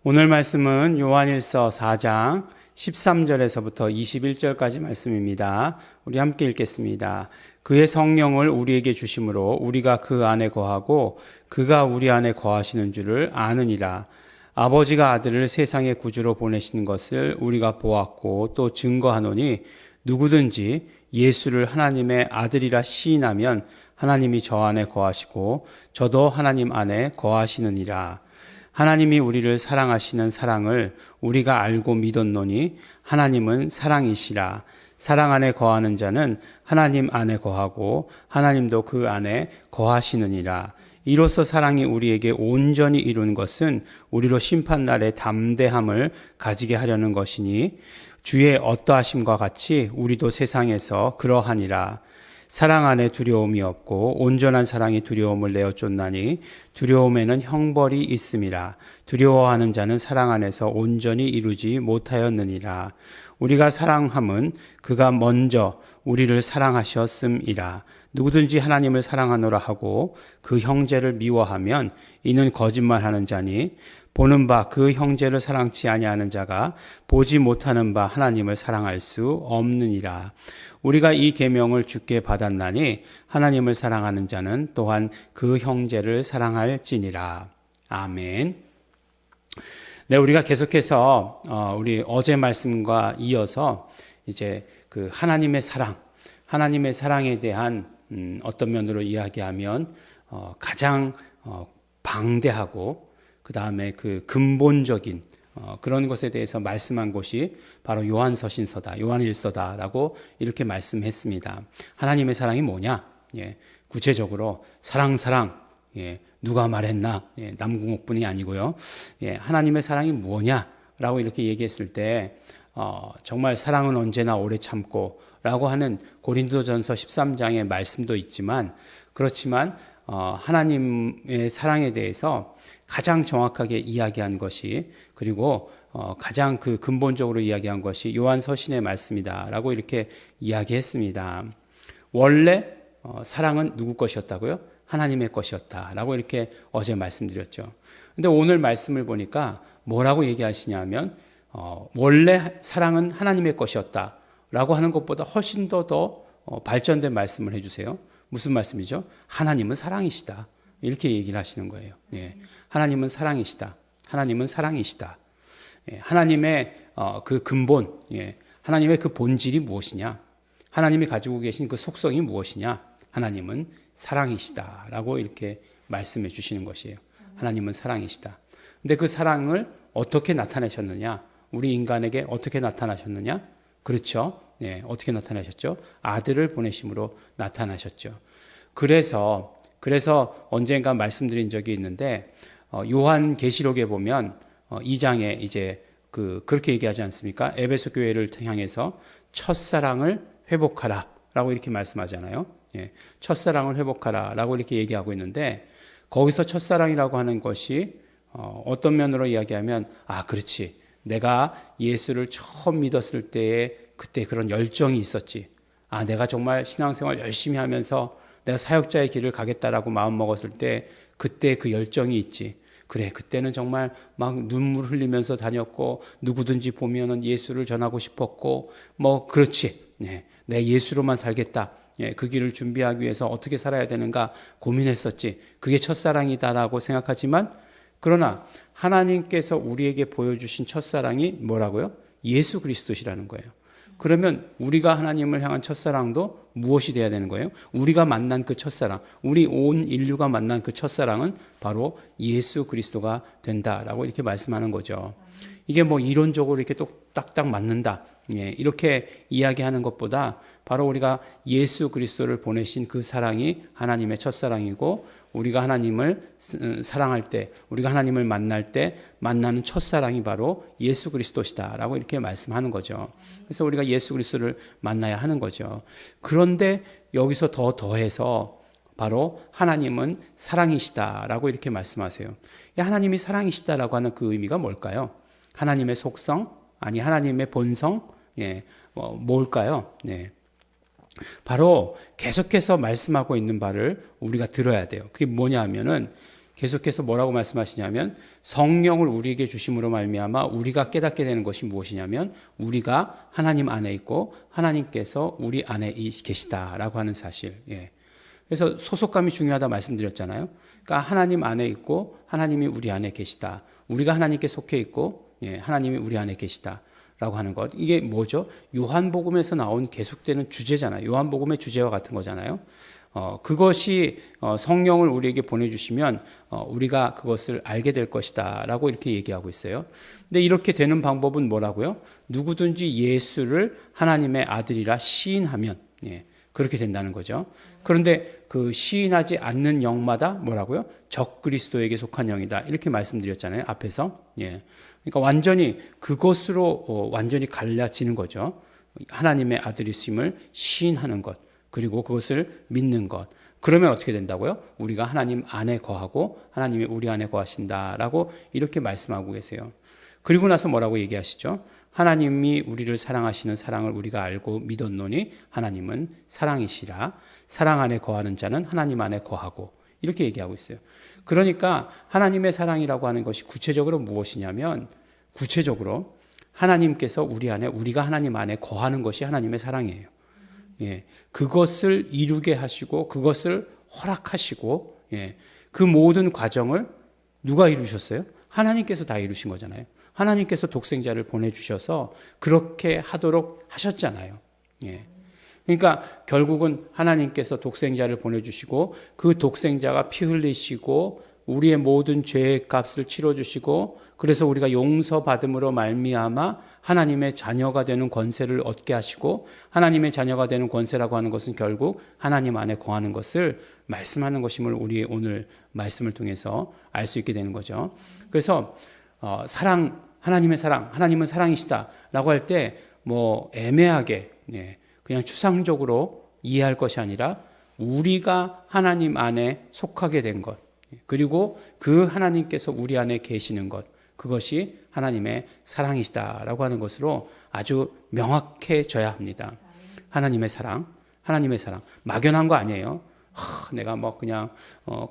오늘 말씀은 요한일서 4장 13절에서부터 21절까지 말씀입니다. 우리 함께 읽겠습니다. 그의 성령을 우리에게 주심으로 우리가 그 안에 거하고 그가 우리 안에 거하시는 줄을 아느니라. 아버지가 아들을 세상의 구주로 보내신 것을 우리가 보았고 또 증거하노니 누구든지 예수를 하나님의 아들이라 시인하면 하나님이 저 안에 거하시고 저도 하나님 안에 거하시느니라. 하나님이 우리를 사랑하시는 사랑을 우리가 알고 믿었노니 하나님은 사랑이시라. 사랑 안에 거하는 자는 하나님 안에 거하고 하나님도 그 안에 거하시느니라. 이로써 사랑이 우리에게 온전히 이룬 것은 우리로 심판날의 담대함을 가지게 하려는 것이니 주의 어떠하심과 같이 우리도 세상에서 그러하니라. 사랑 안에 두려움이 없고 온전한 사랑이 두려움을 내어 쫓나니 두려움에는 형벌이 있음이라. 두려워하는 자는 사랑 안에서 온전히 이루지 못하였느니라. 우리가 사랑함은 그가 먼저 우리를 사랑하셨음이라. 누구든지 하나님을 사랑하노라 하고 그 형제를 미워하면 이는 거짓말하는 자니 보는 바 그 형제를 사랑치 아니하는 자가 보지 못하는 바 하나님을 사랑할 수 없느니라. 우리가 이 계명을 주께 받았나니 하나님을 사랑하는 자는 또한 그 형제를 사랑할지니라. 아멘. 네, 우리가 계속해서 우리 어제 말씀과 이어서 이제 그 하나님의 사랑에 대한 어떤 면으로 이야기하면 가장 방대하고 그 다음에 그 근본적인 그런 것에 대해서 말씀한 곳이 바로 요한서신서다, 요한일서다라고 이렇게 말씀했습니다. 하나님의 사랑이 뭐냐? 예, 구체적으로 사랑, 예, 누가 말했나? 예, 남궁옥분이 아니고요. 예, 하나님의 사랑이 뭐냐라고 이렇게 얘기했을 때 정말 사랑은 언제나 오래 참고라고 하는 고린도전서 13장의 말씀도 있지만 그렇지만 하나님의 사랑에 대해서 가장 정확하게 이야기한 것이 그리고 가장 그 근본적으로 이야기한 것이 요한서신의 말씀이다라고 이렇게 이야기했습니다. 원래 사랑은 누구 것이었다고요? 하나님의 것이었다라고 이렇게 어제 말씀드렸죠. 근데 오늘 말씀을 보니까 뭐라고 얘기하시냐면 원래 사랑은 하나님의 것이었다라고 하는 것보다 훨씬 더 발전된 말씀을 해주세요. 무슨 말씀이죠? 하나님은 사랑이시다. 이렇게 얘기를 하시는 거예요. 예. 하나님은 사랑이시다. 하나님은 사랑이시다. 예. 하나님의 그 근본, 예. 하나님의 그 본질이 무엇이냐? 하나님이 가지고 계신 그 속성이 무엇이냐? 하나님은 사랑이시다라고 이렇게 말씀해 주시는 것이에요. 하나님은 사랑이시다. 근데 그 사랑을 어떻게 나타내셨느냐? 우리 인간에게 어떻게 나타나셨느냐? 그렇죠. 예. 어떻게 나타나셨죠? 아들을 보내심으로 나타나셨죠. 그래서 언젠가 말씀드린 적이 있는데 요한계시록에 보면 2장에 이제 그렇게 얘기하지 않습니까? 에베소 교회를 향해서 첫사랑을 회복하라라고 이렇게 말씀하잖아요. 예, 첫사랑을 회복하라라고 이렇게 얘기하고 있는데 거기서 첫사랑이라고 하는 것이 어떤 면으로 이야기하면 그렇지. 내가 예수를 처음 믿었을 때에 그때 그런 열정이 있었지. 내가 정말 신앙생활 열심히 하면서 내가 사역자의 길을 가겠다라고 마음 먹었을 때 그때 그 열정이 있지. 그래, 그때는 정말 막 눈물 흘리면서 다녔고 누구든지 보면은 예수를 전하고 싶었고 그렇지. 네, 내 예수로만 살겠다. 예, 그 길을 준비하기 위해서 어떻게 살아야 되는가 고민했었지. 그게 첫사랑이다라고 생각하지만 그러나 하나님께서 우리에게 보여주신 첫사랑이 뭐라고요? 예수 그리스도시라는 거예요. 그러면 우리가 하나님을 향한 첫사랑도 무엇이 돼야 되는 거예요? 우리가 만난 그 첫사랑, 우리 온 인류가 만난 그 첫사랑은 바로 예수 그리스도가 된다라고 이렇게 말씀하는 거죠. 이게 이론적으로 이렇게 또 딱딱 맞는다. 예, 이렇게 이야기하는 것보다 바로 우리가 예수 그리스도를 보내신 그 사랑이 하나님의 첫사랑이고 우리가 하나님을 사랑할 때, 우리가 하나님을 만날 때 만나는 첫사랑이 바로 예수 그리스도시다라고 이렇게 말씀하는 거죠. 그래서 우리가 예수 그리스도를 만나야 하는 거죠. 그런데 여기서 더해서 바로 하나님은 사랑이시다라고 이렇게 말씀하세요. 하나님이 사랑이시다라고 하는 그 의미가 뭘까요? 하나님의 속성? 아니 하나님의 본성? 예, 뭘까요? 네. 바로 계속해서 말씀하고 있는 바를 우리가 들어야 돼요. 그게 뭐냐 하면은 계속해서 뭐라고 말씀하시냐면 성령을 우리에게 주심으로 말미암아 우리가 깨닫게 되는 것이 무엇이냐면 우리가 하나님 안에 있고 하나님께서 우리 안에 계시다라고 하는 사실. 예. 그래서 소속감이 중요하다 말씀드렸잖아요. 그러니까 하나님 안에 있고 하나님이 우리 안에 계시다. 우리가 하나님께 속해 있고 하나님이 우리 안에 계시다라고 하는 것. 이게 뭐죠? 요한복음에서 나온 계속되는 주제잖아요. 요한복음의 주제와 같은 거잖아요. 그것이 성령을 우리에게 보내주시면 우리가 그것을 알게 될 것이다 라고 이렇게 얘기하고 있어요. 근데 이렇게 되는 방법은 뭐라고요? 누구든지 예수를 하나님의 아들이라 시인하면 그렇게 된다는 거죠. 그런데 그 시인하지 않는 영마다 뭐라고요? 적그리스도에게 속한 영이다 이렇게 말씀드렸잖아요. 앞에서. 그러니까 완전히 그것으로 완전히 갈라지는 거죠. 하나님의 아들이심을 시인하는 것. 그리고 그것을 믿는 것. 그러면 어떻게 된다고요? 우리가 하나님 안에 거하고 하나님이 우리 안에 거하신다라고 이렇게 말씀하고 계세요. 그리고 나서 뭐라고 얘기하시죠? 하나님이 우리를 사랑하시는 사랑을 우리가 알고 믿었노니 하나님은 사랑이시라. 사랑 안에 거하는 자는 하나님 안에 거하고 이렇게 얘기하고 있어요. 그러니까 하나님의 사랑이라고 하는 것이 구체적으로 무엇이냐면 구체적으로 하나님께서 우리 안에 우리가 하나님 안에 거하는 것이 하나님의 사랑이에요. 그것을 이루게 하시고 그것을 허락하시고 그 모든 과정을 누가 이루셨어요? 하나님께서 다 이루신 거잖아요. 하나님께서 독생자를 보내주셔서 그렇게 하도록 하셨잖아요. 그러니까 결국은 하나님께서 독생자를 보내주시고 그 독생자가 피 흘리시고 우리의 모든 죄의 값을 치러주시고 그래서 우리가 용서받음으로 말미암아 하나님의 자녀가 되는 권세를 얻게 하시고 하나님의 자녀가 되는 권세라고 하는 것은 결국 하나님 안에 거하는 것을 말씀하는 것임을 우리 오늘 말씀을 통해서 알 수 있게 되는 거죠. 그래서 하나님의 사랑, 하나님은 사랑이시다라고 할 때 뭐 애매하게 그냥 추상적으로 이해할 것이 아니라 우리가 하나님 안에 속하게 된 것 그리고 그 하나님께서 우리 안에 계시는 것 그것이 하나님의 사랑이시다라고 하는 것으로 아주 명확해져야 합니다. 하나님의 사랑, 하나님의 사랑 막연한 거 아니에요. 내가 뭐 그냥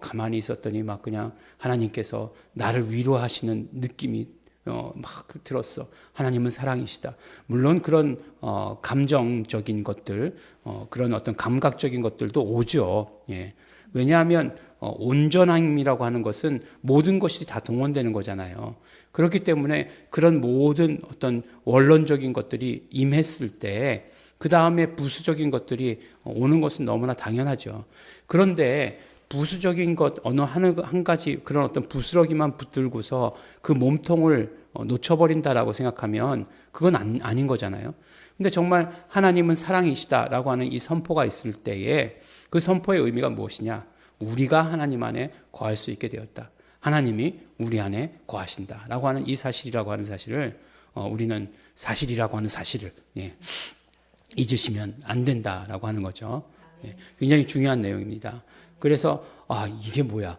가만히 있었더니 막 그냥 하나님께서 나를 위로하시는 느낌이 막 들었어. 하나님은 사랑이시다. 물론 그런 감정적인 것들, 그런 어떤 감각적인 것들도 오죠. 왜냐하면 온전함이라고 하는 것은 모든 것이 다 동원되는 거잖아요. 그렇기 때문에 그런 모든 어떤 원론적인 것들이 임했을 때 그 다음에 부수적인 것들이 오는 것은 너무나 당연하죠. 그런데 부수적인 것 어느 한 가지 그런 어떤 부스러기만 붙들고서 그 몸통을 놓쳐버린다라고 생각하면 그건 아닌 거잖아요. 근데 정말 하나님은 사랑이시다라고 하는 이 선포가 있을 때에 그 선포의 의미가 무엇이냐? 우리가 하나님 안에 거할 수 있게 되었다. 하나님이 우리 안에 거하신다라고 하는 이 사실이라고 하는 사실을 우리는 사실이라고 하는 사실을 잊으시면 안 된다라고 하는 거죠. 굉장히 중요한 내용입니다. 그래서 이게 뭐야?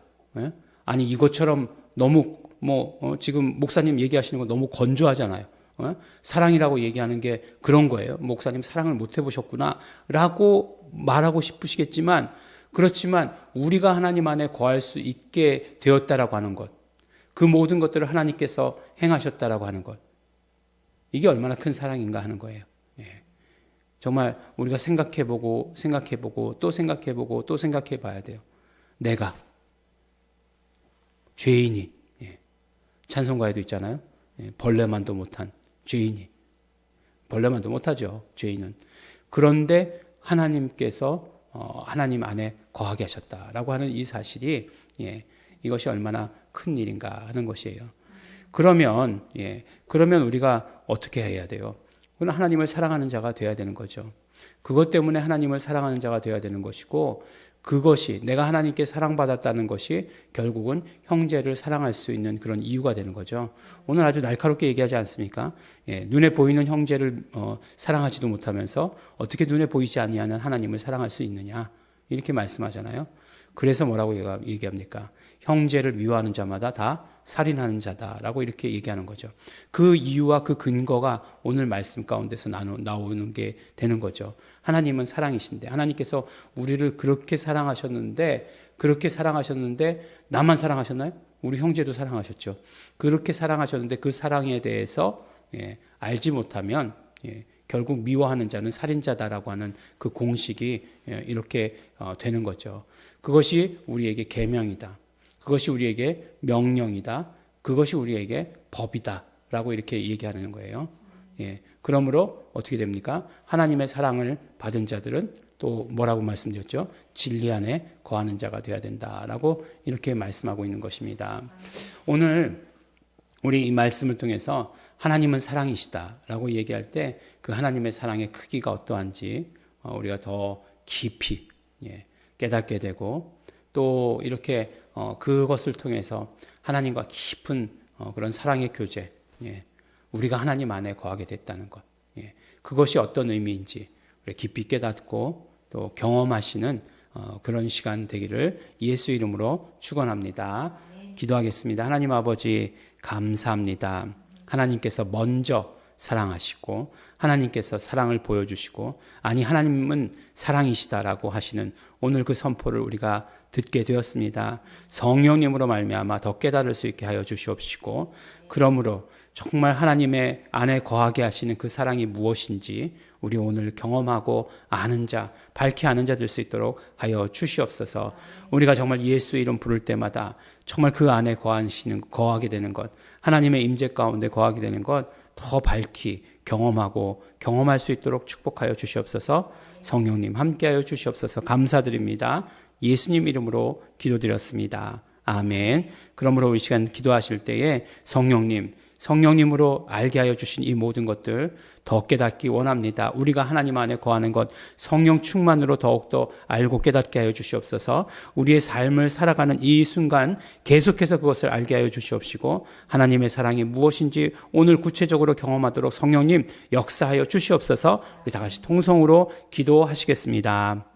아니 이것처럼 너무 지금 목사님 얘기하시는 거 너무 건조하잖아요. 사랑이라고 얘기하는 게 그런 거예요. 목사님 사랑을 못 해보셨구나 라고 말하고 싶으시겠지만 그렇지만 우리가 하나님 안에 거할 수 있게 되었다라고 하는 것 그 모든 것들을 하나님께서 행하셨다라고 하는 것 이게 얼마나 큰 사랑인가 하는 거예요. 정말 우리가 생각해보고 또 생각해보고 또 생각해봐야 돼요. 내가 죄인이 찬송가에도 있잖아요. 벌레만도 못한 죄인이 벌레만도 못하죠. 죄인은. 그런데 하나님께서 하나님 안에 거하게 하셨다라고 하는 이 사실이 이것이 얼마나 큰 일인가 하는 것이에요. 그러면 우리가 어떻게 해야 돼요? 그건 하나님을 사랑하는 자가 되어야 되는 거죠. 그것 때문에 하나님을 사랑하는 자가 되어야 되는 것이고 그것이 내가 하나님께 사랑받았다는 것이 결국은 형제를 사랑할 수 있는 그런 이유가 되는 거죠. 오늘 아주 날카롭게 얘기하지 않습니까? 눈에 보이는 형제를 사랑하지도 못하면서 어떻게 눈에 보이지 아니하는 하나님을 사랑할 수 있느냐 이렇게 말씀하잖아요. 그래서 뭐라고 얘기합니까? 형제를 미워하는 자마다 다 살인하는 자다라고 이렇게 얘기하는 거죠. 그 이유와 그 근거가 오늘 말씀 가운데서 나오는 게 되는 거죠. 하나님은 사랑이신데 하나님께서 우리를 그렇게 사랑하셨는데 그렇게 사랑하셨는데 나만 사랑하셨나요? 우리 형제도 사랑하셨죠. 그렇게 사랑하셨는데 그 사랑에 대해서 알지 못하면 결국 미워하는 자는 살인자다라고 하는 그 공식이 이렇게 되는 거죠. 그것이 우리에게 계명이다. 그것이 우리에게 명령이다. 그것이 우리에게 법이다라고 이렇게 얘기하는 거예요. 그러므로 어떻게 됩니까? 하나님의 사랑을 받은 자들은 또 뭐라고 말씀드렸죠? 진리 안에 거하는 자가 되어야 된다라고 이렇게 말씀하고 있는 것입니다. 오늘 우리 이 말씀을 통해서 하나님은 사랑이시다라고 얘기할 때 그 하나님의 사랑의 크기가 어떠한지 우리가 더 깊이 깨닫게 되고 또 이렇게 그것을 통해서 하나님과 깊은 그런 사랑의 교제, 우리가 하나님 안에 거하게 됐다는 것, 그것이 어떤 의미인지 깊이 깨닫고 또 경험하시는 그런 시간 되기를 예수 이름으로 축원합니다. 기도하겠습니다. 하나님 아버지 감사합니다. 하나님께서 먼저 사랑하시고 하나님께서 사랑을 보여주시고 아니 하나님은 사랑이시다라고 하시는 오늘 그 선포를 우리가 듣게 되었습니다. 성령님으로 말미암아 더 깨달을 수 있게 하여 주시옵시고 그러므로 정말 하나님의 안에 거하게 하시는 그 사랑이 무엇인지 우리 오늘 경험하고 아는 자, 밝히 아는 자 될 수 있도록 하여 주시옵소서. 우리가 정말 예수 이름 부를 때마다 정말 그 안에 거하게 되는 것, 하나님의 임재 가운데 거하게 되는 것 더 밝히 경험하고 경험할 수 있도록 축복하여 주시옵소서. 성령님 함께하여 주시옵소서. 감사드립니다. 예수님 이름으로 기도드렸습니다. 아멘. 그러므로 이 시간 기도하실 때에 성령님으로 알게 하여 주신 이 모든 것들 더 깨닫기 원합니다. 우리가 하나님 안에 거하는 것 성령 충만으로 더욱더 알고 깨닫게 하여 주시옵소서. 우리의 삶을 살아가는 이 순간 계속해서 그것을 알게 하여 주시옵시고 하나님의 사랑이 무엇인지 오늘 구체적으로 경험하도록 성령님 역사하여 주시옵소서. 우리 다 같이 통성으로 기도하시겠습니다.